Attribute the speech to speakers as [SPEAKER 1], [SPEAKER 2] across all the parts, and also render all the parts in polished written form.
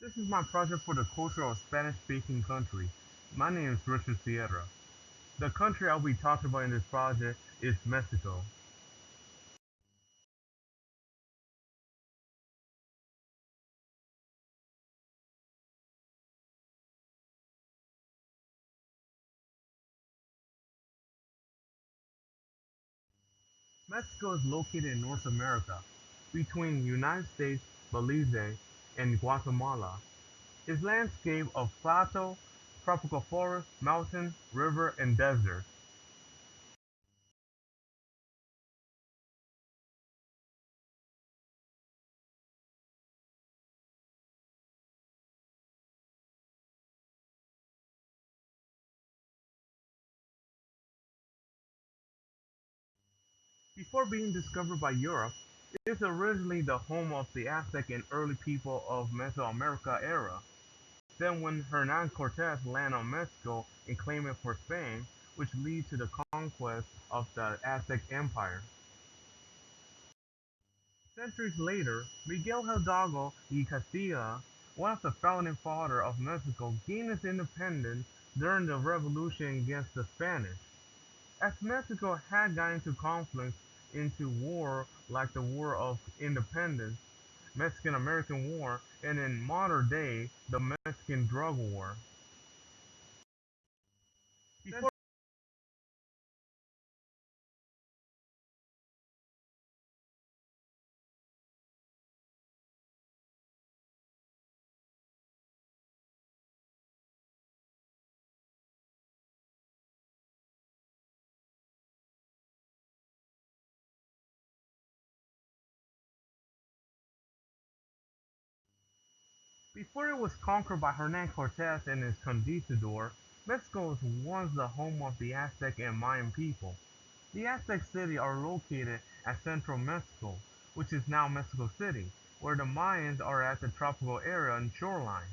[SPEAKER 1] This is my project for the culture of Spanish-speaking country. My name is Richard Sierra. The country I'll be talking about in this project is Mexico. Mexico is located in North America, between United States, Belize, and Guatemala. Its landscape of plateau, tropical forest, mountain, river, and desert. Before being discovered by Europe, it is originally the home of the Aztec and early people of Mesoamerica era. Then when Hernan Cortes landed on Mexico and claimed it for Spain, which led to the conquest of the Aztec Empire. Centuries later, Miguel Hidalgo y Castilla, one of the founding fathers of Mexico, gained its independence during the revolution against the Spanish. As Mexico had gotten into war like the War of Independence, Mexican-American War, and in modern day, the Mexican Drug War. Before Before it was conquered by Hernan Cortes and his conquistador, Mexico was once the home of the Aztec and Mayan people. The Aztec cities are located at central Mexico, which is now Mexico City, where the Mayans are at the tropical area and shoreline.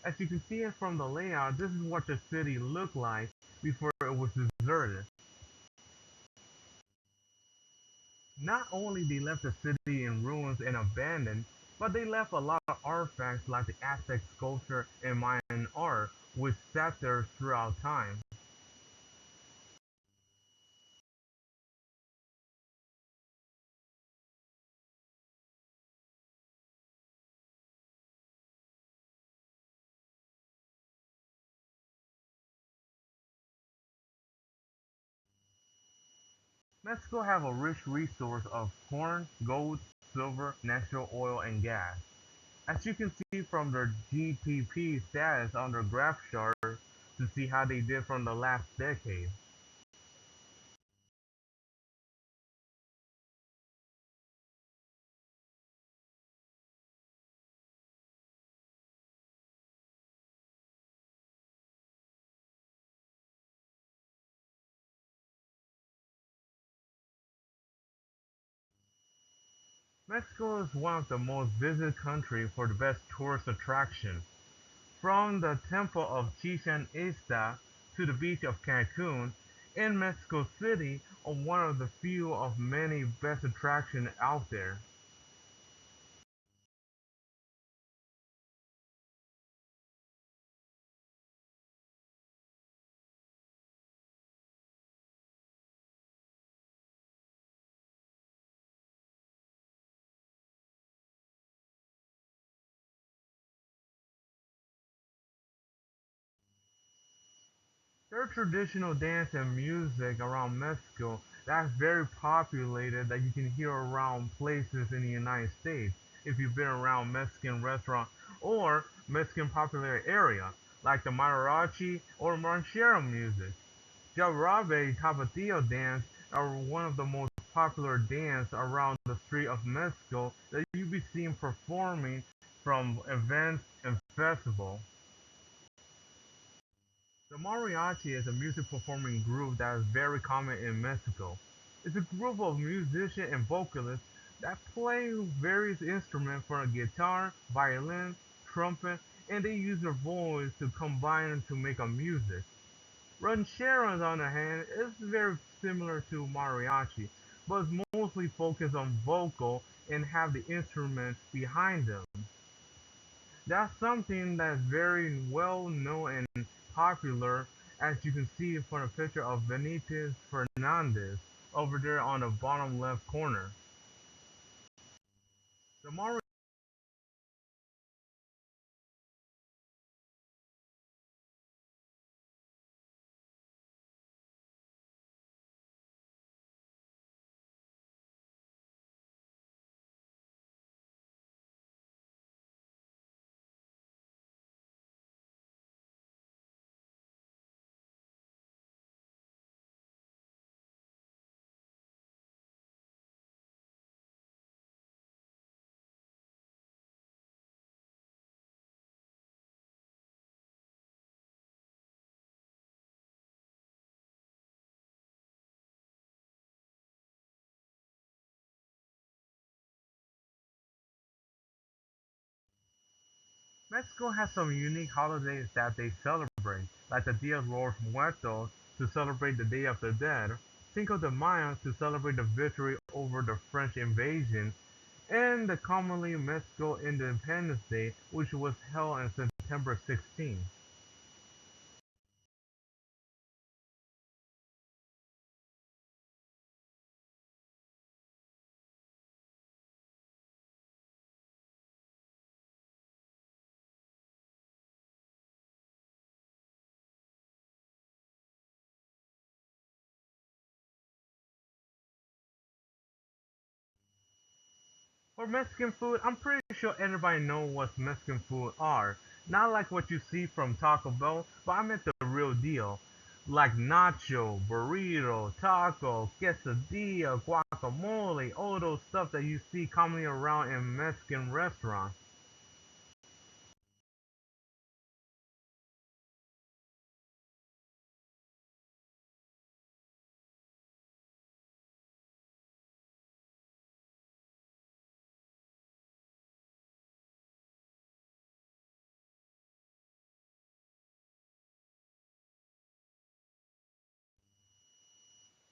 [SPEAKER 1] As you can see it from the layout, this is what the city looked like before it was deserted. Not only they left the city in ruins and abandoned, but they left a lot of artifacts like the Aztec sculpture and Mayan art, which sat there throughout time. Mexico have a rich resource of corn, gold, silver, natural oil, and gas. As you can see from their GDP status on their graph chart to see how they did from the last decade. Mexico is one of the most visited countries for the best tourist attraction. From the temple of Chichen Itza to the beach of Cancun, in Mexico City are one of the few of many best attractions out there. There are traditional dance and music around Mexico that's very populated that you can hear around places in the United States if you've been around Mexican restaurant or Mexican popular area like the mariachi or ranchero music. Jarabe Tapatio dance are one of the most popular dance around the street of Mexico that you be seen performing from events and festivals. The mariachi is a music performing group that is very common in Mexico. It's a group of musicians and vocalists that play various instruments from a guitar, violin, trumpet, and they use their voice to combine to make a music. Rancheros, on the other hand, is very similar to mariachi, but it's mostly focused on vocal and have the instruments behind them. That's something that's very well known and popular, as you can see from the picture of Benitez Fernandez over there on the bottom left corner. The more Mexico has some unique holidays that they celebrate, like the Dia de los Muertos to celebrate the Day of the Dead, Cinco de Mayo to celebrate the victory over the French invasion, and the commonly Mexico Independence Day, which was held on September 16th. For Mexican food, I'm pretty sure everybody knows what Mexican food are. Not like what you see from Taco Bell, but I meant the real deal. Like nacho, burrito, taco, quesadilla, guacamole, all those stuff that you see commonly around in Mexican restaurants.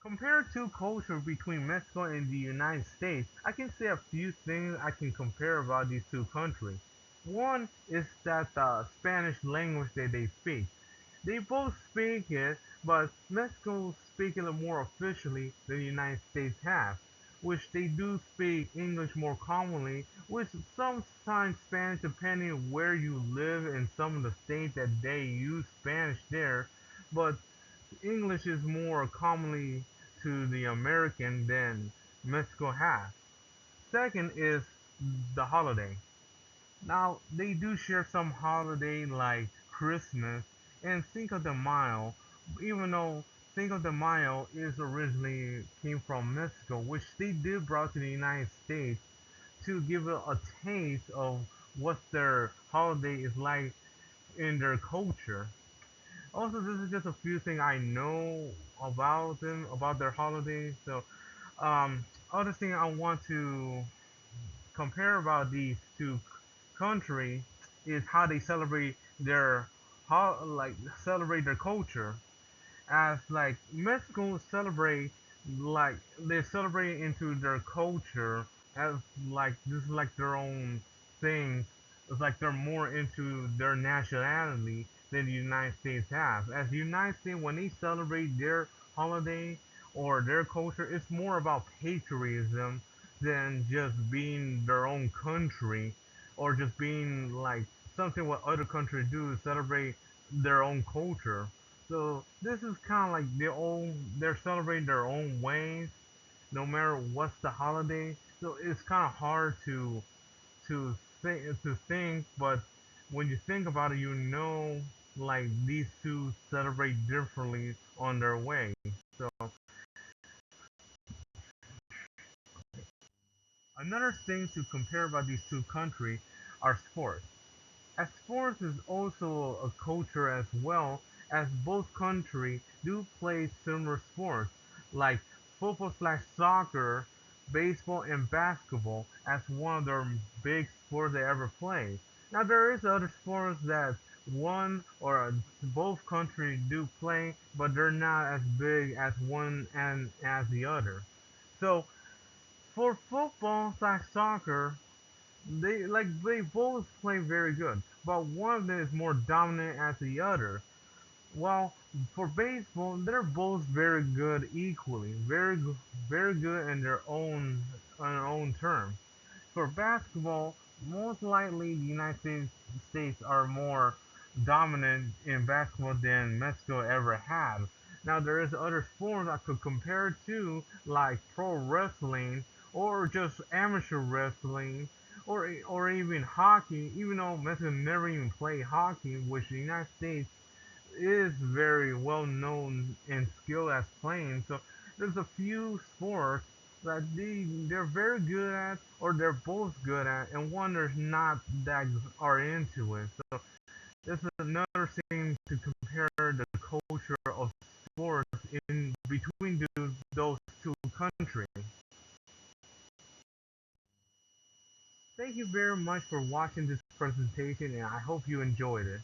[SPEAKER 1] Compared to culture between Mexico and the United States, I can say a few things I can compare about these two countries. One is that the Spanish language that they speak. They both speak it, but Mexico speaks it more officially than the United States has, which they do speak English more commonly, which sometimes Spanish depending on where you live in some of the states that they use Spanish there, but English is more commonly to the American than Mexico has. Second is the holiday. Now they do share some holiday like Christmas and Cinco de Mayo, even though Cinco de Mayo is originally came from Mexico, which they did brought to the United States to give it a taste of what their holiday is like in their culture. Also, this is just a few things I know about them, about their holidays. So, other thing I want to compare about these two countries is how they celebrate their how like celebrate their culture. As like Mexico celebrate like they celebrate into their culture as like this is like their own thing. It's like they're more into their nationality than the United States has. As the United States, when they celebrate their holiday or their culture, it's more about patriotism than just being their own country or just being like something what other countries do to celebrate their own culture. So this is kind of like they're celebrating their own ways, no matter what's the holiday. So it's kind of hard to think, but when you think about it, you know, like these two celebrate differently on their way. So another thing to compare about these two countries are sports. As sports is also a culture as well, as both countries do play similar sports like football slash soccer, baseball, and basketball as one of their big sports they ever play. Now there is other sports that one or both countries do play, but they're not as big as one and as the other. So for football slash soccer, They both play very good, but one of them is more dominant as the other. Well, for baseball, they're both very good equally, very good in their own terms. For basketball, most likely the United States are more dominant in basketball than Mexico ever had. Now there is other sports I could compare to, like pro wrestling or just amateur wrestling, or even hockey. Even though Mexico never even played hockey, which the United States is very well known and skilled at playing. So there's a few sports that they're very good at, or they're both good at, and one there's not that are into it. So this is another thing to compare the culture of sports in between those two countries. Thank you very much for watching this presentation, and I hope you enjoyed it.